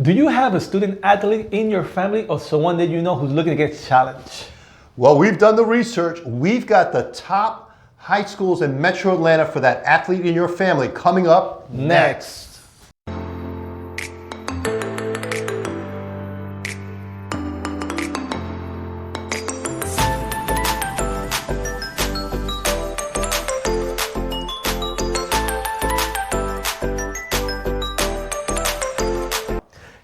Do you have a student athlete in your family or someone that you know who's looking to get challenged? Well, we've done the research. We've got the top high schools in Metro Atlanta for that athlete in your family coming up next.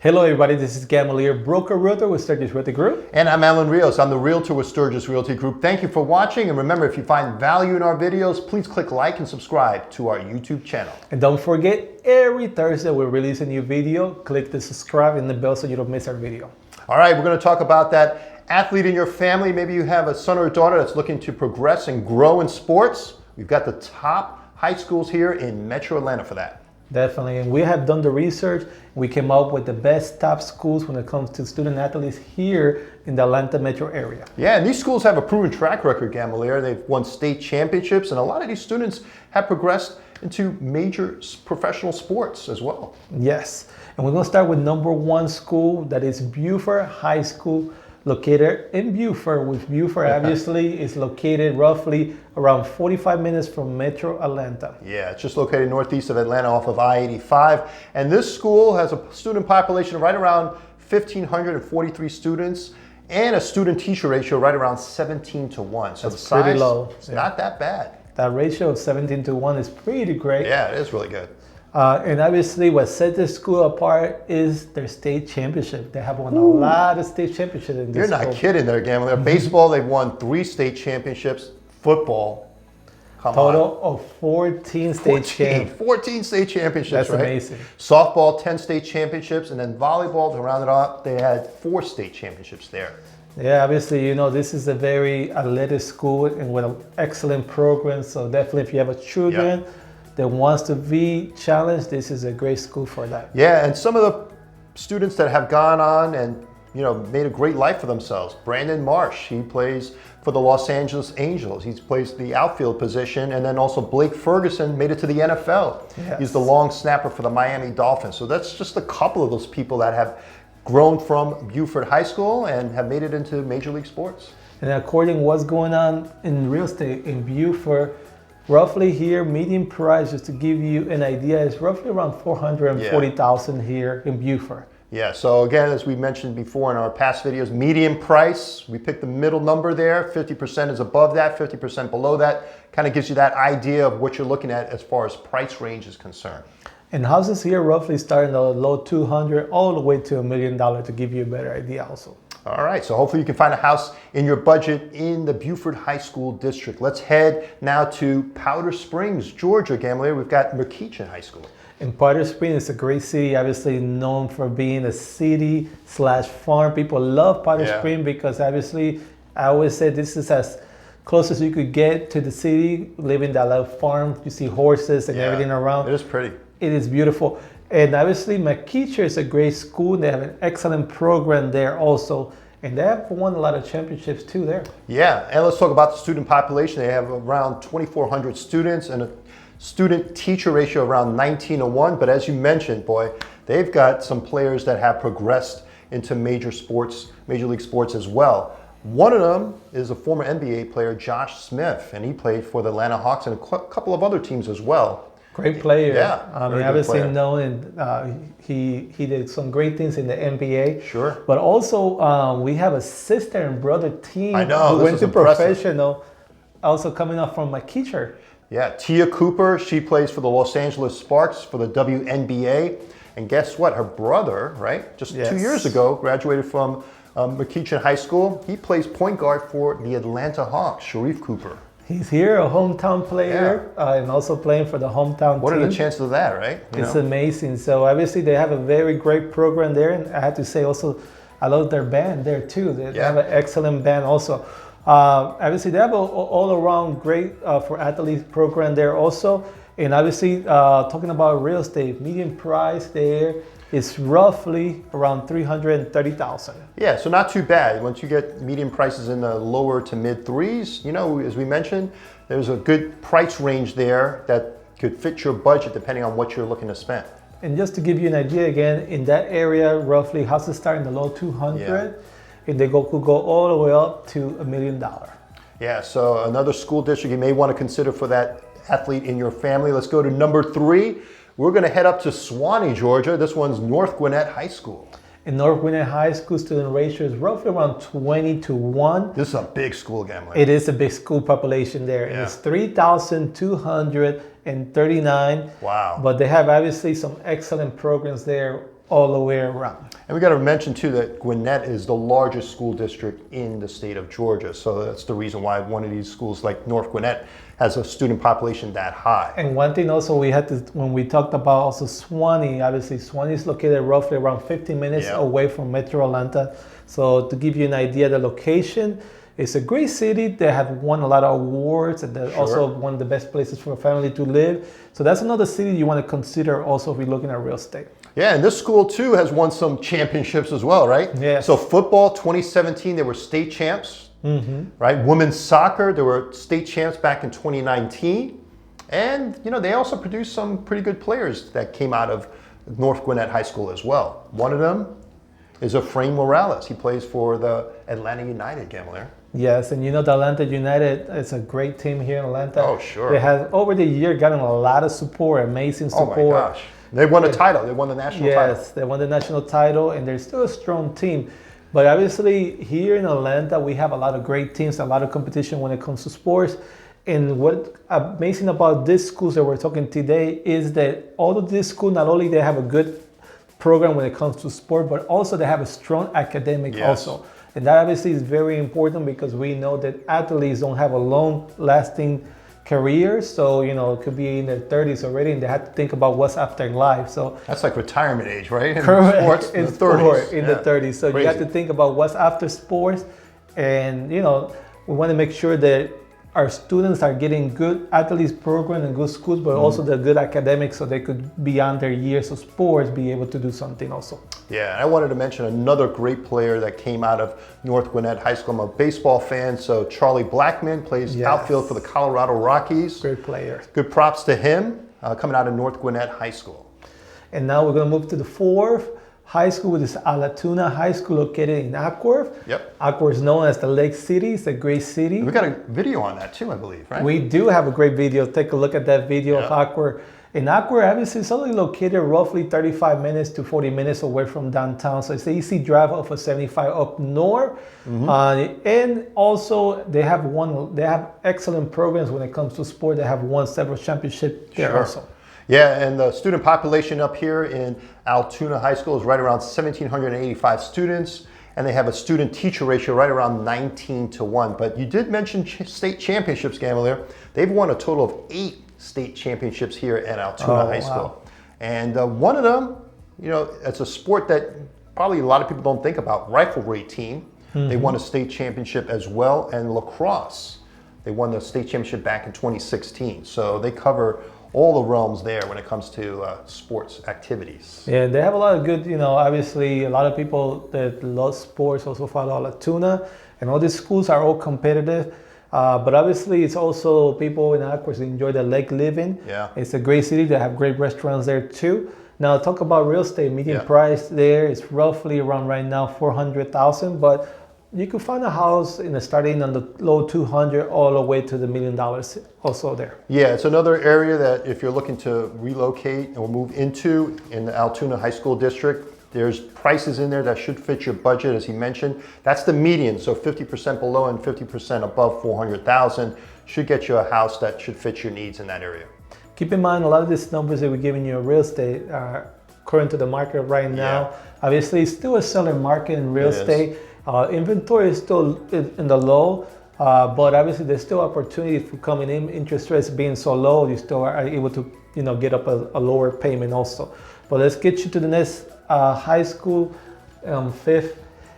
Hello everybody, this is Gamalier, broker realtor with Sturgis Realty Group. And I'm Alan Rios. I'm the realtor with Sturgis Realty Group. Thank you for watching. And remember, if you find value in our videos, please click like and subscribe to our YouTube channel. And don't forget, every Thursday we release a new video. Click the subscribe and the bell so you don't miss our video. All right, we're going to talk about that athlete in your family. Maybe you have a son or a daughter that's looking to progress and grow in sports. We've got the top high schools here in Metro Atlanta for that. Definitely, and we have done the research. We came up with the best top schools when it comes to student athletes here in the Atlanta metro area. Yeah, and these schools have a proven track record, Gamalier. They've won state championships, and a lot of these students have progressed into major professional sports as well. Yes, and we're going to start with number one school, that is Buford High School, located in Buford, which Buford obviously is located roughly around 45 minutes from Metro Atlanta. Yeah, it's just located northeast of Atlanta off of I-85. And this school has a student population of right around 1,543 students and a student-teacher ratio right around 17:1. So that's the size pretty low. is not that bad. That ratio of 17:1 is pretty great. Yeah, it is really good. And obviously what set this school apart is their state championship. They have won a lot of state championships in this You're not kidding there, Gamalier. Baseball, they've won 3 state championships. Football, total of 14 state championships. 14 state championships, That's right? amazing. Softball, 10 state championships. And then volleyball, to round it off, they had 4 state championships there. Yeah, obviously, you know, this is a very athletic school and with an excellent program. So definitely if you have a children, that wants to be challenged, this is a great school for that. Yeah, and some of the students that have gone on and made a great life for themselves. Brandon Marsh, he plays for the Los Angeles Angels. He's plays the outfield position, and then also Blake Ferguson made it to the NFL. Yes. He's the long snapper for the Miami Dolphins. So that's just a couple of those people that have grown from Buford High School and have made it into Major League sports. And according to what's going on in real estate in Buford, roughly here, median price, just to give you an idea, is roughly around $440,000 here in Buford. Yeah, so again, as we mentioned before in our past videos, median price, we picked the middle number there. 50% is above that, 50% below that. Kind of gives you that idea of what you're looking at as far as price range is concerned. And houses here roughly start in the low 200 all the way to $1 million, to give you a better idea also. All right, so hopefully you can find a house in your budget in the Buford High School district. Let's head now to Powder Springs, Georgia, Gamalier. We've got McEachin High School. And Powder Springs is a great city, obviously known for being a city/farm. People love Powder Springs because obviously, I always say this is as close as you could get to the city, living that little farm. You see horses and everything around. It is pretty. It is beautiful. And obviously, McEachin is a great school. They have an excellent program there also. And they have won a lot of championships too there. Yeah, and let's talk about the student population. They have around 2,400 students and a student-teacher ratio around 19:1. But as you mentioned, boy, they've got some players that have progressed into major league sports as well. One of them is a former NBA player, Josh Smith, and he played for the Atlanta Hawks and a couple of other teams as well. Great player. Yeah, obviously known, and he did some great things in the NBA. Sure. But also, we have a sister and brother team who went to professional, also coming up from McEachin. Yeah, Tia Cooper, she plays for the Los Angeles Sparks for the WNBA. And guess what? Her brother, right, just 2 years ago, graduated from McEachin High School. He plays point guard for the Atlanta Hawks, Sharif Cooper. He's here, a hometown player, and also playing for the hometown team. What are the chances of that, right? It's amazing. So obviously they have a very great program there. And I have to say also, I love their band there too. They have an excellent band also. Obviously they have an all-around great for athletes program there also. And obviously talking about real estate, median price there is roughly around $330,000. Yeah, so not too bad. Once you get median prices in the lower to mid threes, you know, as we mentioned, there's a good price range there that could fit your budget depending on what you're looking to spend. And just to give you an idea, again, in that area, roughly houses start in the low 200, and they could go all the way up to $1 million. Yeah, so another school district you may want to consider for that athlete in your family. Let's go to number 3. We're going to head up to Suwanee, Georgia. This one's North Gwinnett High School. In North Gwinnett High School, student ratio is roughly around 20-1. This is a big school, Gamalier. It is a big school population there. And it's 3,239. Wow. But they have obviously some excellent programs there all the way around. And we got to mention too that Gwinnett is the largest school district in the state of Georgia. So that's the reason why one of these schools like North Gwinnett has a student population that high. And one thing also we had to, when we talked about also Suwanee, obviously Suwanee is located roughly around 15 minutes away from Metro Atlanta. So to give you an idea, the location, it's a great city. They have won a lot of awards, and they're also one of the best places for a family to live. So that's another city you want to consider also if you're looking at real estate. Yeah, and this school too has won some championships as well, right? Yeah. So football, 2017, they were state champs. Right? Women's soccer, they were state champs back in 2019. And, you know, they also produced some pretty good players that came out of North Gwinnett High School as well. One of them is Efrain Morales. He plays for the Atlanta United, Gamalier. Yes, and you know the Atlanta United is a great team here in Atlanta. Oh, sure. They have, over the year, gotten a lot of support, amazing support. Oh, my gosh. They won a title. They won the national title. Yes, they won the national title, and they're still a strong team. But obviously, here in Atlanta, we have a lot of great teams, a lot of competition when it comes to sports. And what amazing about these schools that we're talking today is that all of these schools, not only they have a good program when it comes to sport, but also they have a strong academic also. And that obviously is very important because we know that athletes don't have a long-lasting career. So, you know, it could be in their 30s already, and they have to think about what's after life. So that's like retirement age, right? Correct. Sports, in the 30s. In the 30s. So you have to think about what's after sports. And, you know, we want to make sure that our students are getting good athletes program and good schools, but also the good academics so they could, beyond their years of sports, be able to do something also. Yeah, and I wanted to mention another great player that came out of North Gwinnett High School. I'm a baseball fan, so Charlie Blackmon plays outfield for the Colorado Rockies. Great player. Good props to him coming out of North Gwinnett High School. And now we're going to move to the 4th high school, which is Altoona High School, located in Acworth. Yep. Acworth is known as the Lake City. It's a great city. We got a video on that too, I believe, right? We do have a great video. Take a look at that video of Acworth. In Acworth, obviously, it's only located roughly 35 minutes to 40 minutes away from downtown. So it's an easy drive off of 75 up north. And also, they have excellent programs when it comes to sport. They have won several championships there also. Yeah, and the student population up here in Altoona High School is right around 1,785 students, and they have a student-teacher ratio right around 19-1. But you did mention state championships, Gamalier. They've won a total of 8 state championships here at Altoona High School. And one of them, you know, it's a sport that probably a lot of people don't think about, riflery team. They won a state championship as well, and lacrosse. They won the state championship back in 2016. So they cover all the realms there when it comes to sports activities. Yeah, they have a lot of good, you know, obviously a lot of people that love sports also follow Altoona, and all these schools are all competitive. But obviously it's also people in Acworth enjoy the lake living. Yeah. It's a great city. They have great restaurants there too. Now talk about real estate. Median price there is roughly around right now $400,000, but you could find a house starting on the low 200 all the way to the $1 million also there. Yeah, it's another area that if you're looking to relocate or move into in the Altoona High School District, there's prices in there that should fit your budget, as he mentioned. That's the median, so 50% below and 50% above $400,000 should get you a house that should fit your needs in that area. Keep in mind, a lot of these numbers that we're giving you in real estate are according to the market right now. Obviously, it's still a selling market in real estate. Inventory is still in the low, but obviously there's still opportunity for coming in. Interest rates being so low, you still are able to, you know, get up a lower payment also. But let's get you to the next high school, 5th,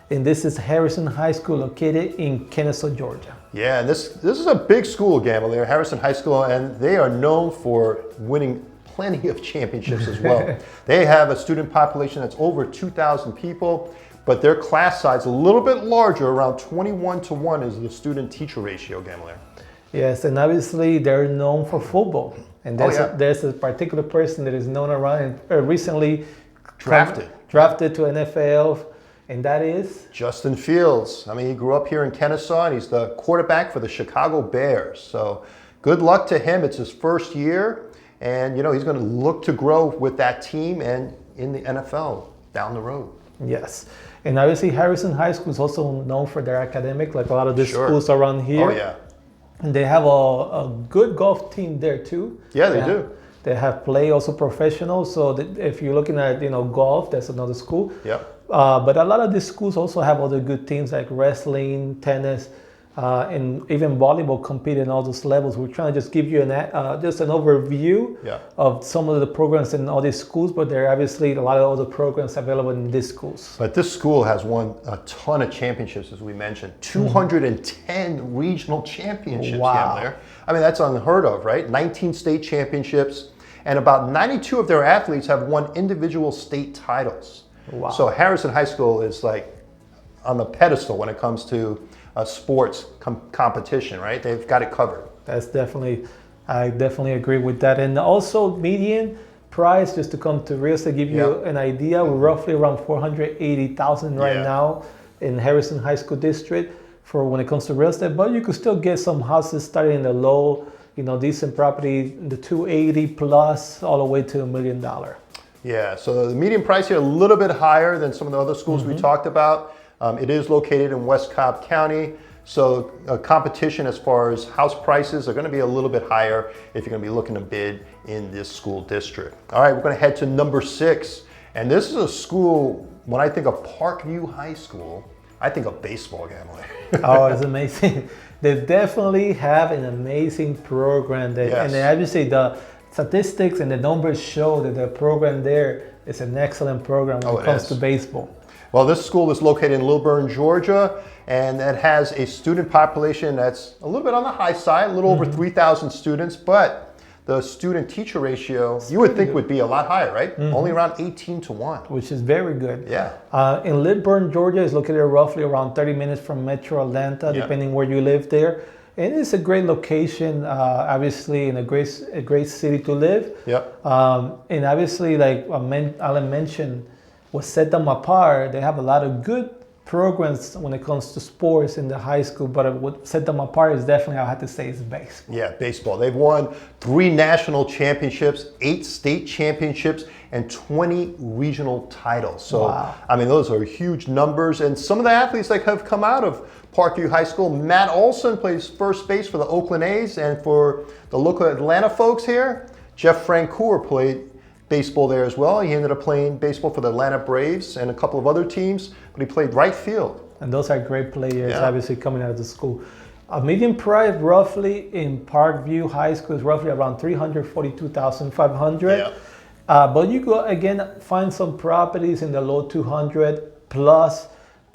and this is Harrison High School, located in Kennesaw, Georgia. Yeah, and this is a big school, Gamalier, Harrison High School, and they are known for winning plenty of championships as well. They have a student population that's over 2,000 people. But their class size a little bit larger, around 21-1 is the student-teacher ratio, Gamalier. Yes, and obviously they're known for football. And there's a particular person that is known around and recently drafted to NFL, and that is Justin Fields. I mean, he grew up here in Kennesaw, and he's the quarterback for the Chicago Bears. So good luck to him. It's his first year, and he's going to look to grow with that team and in the NFL down the road. Yes. And obviously Harrison High School is also known for their academic, like a lot of the schools around here. Oh, yeah. And they have a good golf team there too. Yeah, they do. They have play also professional. So if you're looking at golf, that's another school. Yep. But a lot of these schools also have other good teams like wrestling, tennis, and even volleyball compete in all those levels. We're trying to just give you just an overview of some of the programs in all these schools, but there are obviously a lot of other programs available in these schools. But this school has won a ton of championships, as we mentioned. 210 regional championships. Wow. Gamalier. I mean, that's unheard of, right? 19 state championships, and about 92 of their athletes have won individual state titles. Wow. So Harrison High School is like on the pedestal when it comes to sports competition, right? They've got it covered. I definitely agree with that. And also median price, just to come to real estate, give you an idea, we're roughly around $480,000 right now in Harrison High School District for when it comes to real estate, but you could still get some houses starting in the low, decent property, the 280 plus all the way to $1 million. Yeah, so the median price here a little bit higher than some of the other schools we talked about. It is located in West Cobb County, so competition as far as house prices are going to be a little bit higher if you're going to be looking to bid in this school district. All right, we're going to head to number 6, and this is a school, when I think of Parkview High School, I think of baseball, Gamalier. Oh, it's amazing. They definitely have an amazing program. And obviously the statistics and the numbers show that the program there is an excellent program when it comes to baseball. Well, this school is located in Lilburn, Georgia, and it has a student population that's a little bit on the high side, a little over 3,000 students, but the student-teacher ratio, you would think would be a lot higher, right? Only around 18-1. Which is very good. Yeah. In Lilburn, Georgia is located roughly around 30 minutes from Metro Atlanta, depending where you live there. And it's a great location, obviously, in a great city to live. Yep. And obviously, like Alan mentioned, what set them apart, they have a lot of good programs when it comes to sports in the high school, but what set them apart is definitely, I have to say, is baseball. Yeah, baseball. They've won 3 national championships, 8 state championships, and 20 regional titles. So, I mean, those are huge numbers. And some of the athletes that have come out of Parkview High School, Matt Olson plays first base for the Oakland A's, and for the local Atlanta folks here, Jeff Francoeur played baseball there as well. He ended up playing baseball for the Atlanta Braves and a couple of other teams, but he played right field. And those are great players, obviously, coming out of the school. A median price roughly in Parkview High School is roughly around $342,500. But you go, again, find some properties in the low 200 plus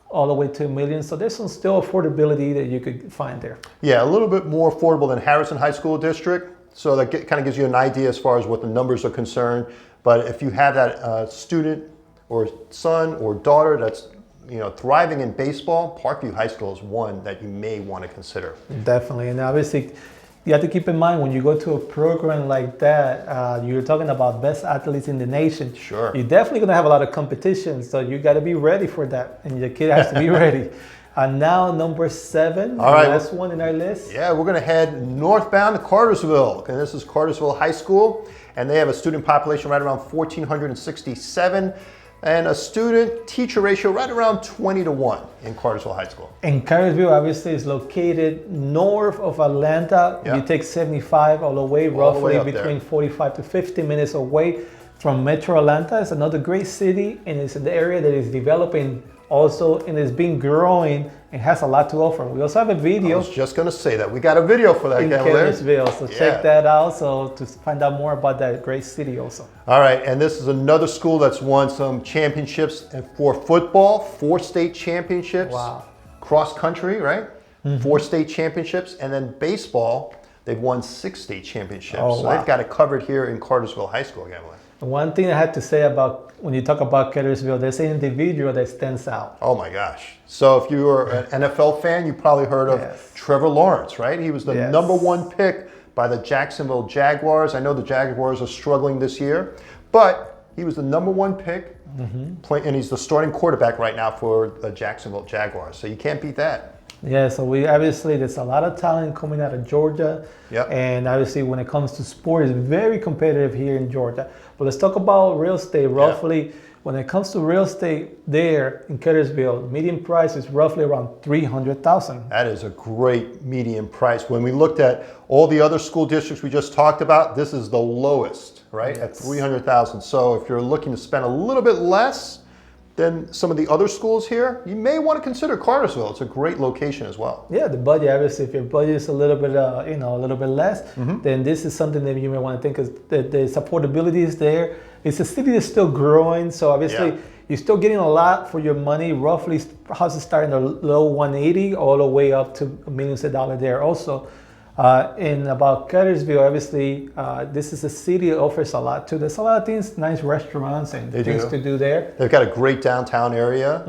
all the way to $1 million. So there's some still affordability that you could find there. Yeah, a little bit more affordable than Harrison High School District. So that kind of gives you an idea as far as what the numbers are concerned. But if you have that student or son or daughter that's thriving in baseball, Parkview High School is one that you may want to consider. Definitely, and obviously you have to keep in mind when you go to a program like that, you're talking about best athletes in the nation. Sure. You're definitely going to have a lot of competition, so you got to be ready for that, and your kid has to be ready. And now number 7, all right, last one in our list. Yeah, we're going to head northbound to Cartersville. And this is Cartersville High School. And they have a student population right around 1,467. And a student-teacher ratio right around 20-1 in Cartersville High School. And Cartersville obviously is located north of Atlanta. You take 75 all the way, roughly between 45 to 50 minutes away from Metro Atlanta. It's another great city, and it's an area that is developing also, and it's been growing and has a lot to offer. We also have a video. I was just going to say that. We got a video for that, in Cartersville, so check that out to find out more about that great city also. All right, and this is another school that's won some championships for football, 4 state championships. Wow. Cross country, right? 4 state championships, and then baseball, they've won 6 state championships. So they've got it covered here in Cartersville High School, Gamalier. One thing I had to say about when you talk about Cartersville, there's an individual that stands out. Oh my gosh. So if you were an NFL fan, you probably heard of Trevor Lawrence, right? He was the number 1 pick by the Jacksonville Jaguars. I know the Jaguars are struggling this year, but he was the #1 pick, and he's the starting quarterback right now for the Jacksonville Jaguars. So you can't beat that. Yeah, so we obviously there's a lot of talent coming out of Georgia, and obviously when it comes to sport, it's very competitive here in Georgia. But let's talk about real estate. Roughly, when it comes to real estate there in Cartersville, median price is roughly around $300,000. That is a great median price. When we looked at all the other school districts we just talked about, this is the lowest, right, at $300,000. So if you're looking to spend a little bit less than some of the other schools here, you may want to consider Cartersville. It's a great location as well. Yeah, the budget, obviously, if your budget is a little bit, a little bit less, then this is something that you may want to think, because the affordability is there. It's a city that's still growing, so obviously you're still getting a lot for your money. Roughly, houses start in the low 180 all the way up to millions of dollars there also. In about Cartersville, obviously, this is a city that offers a lot too. There's a lot of things, nice restaurants and things to do there. They've got a great downtown area,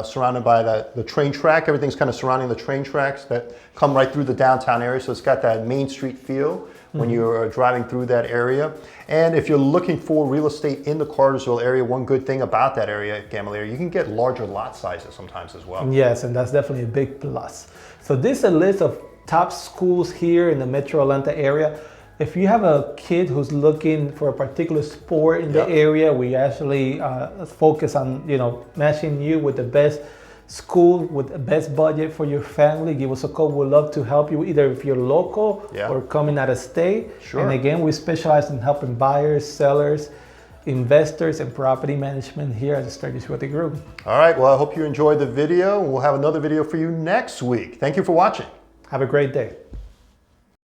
surrounded by the train track. Everything's kind of surrounding the train tracks that come right through the downtown area. So it's got that Main Street feel when you're driving through that area. And if you're looking for real estate in the Cartersville area, one good thing about that area, Gamalier, you can get larger lot sizes sometimes as well. Yes, and that's definitely a big plus. So this is a list of top schools here in the Metro Atlanta area. If you have a kid who's looking for a particular sport in the area, we actually focus on matching you with the best school with the best budget for your family. Give us a call. We'd love to help you, either if you're local or coming out of state. And again, we specialize in helping buyers, sellers, investors, and property management here at the Sturgis Realty Group. All right, well, I hope you enjoyed the video. We'll have another video for you next week. Thank you for watching. Have a great day.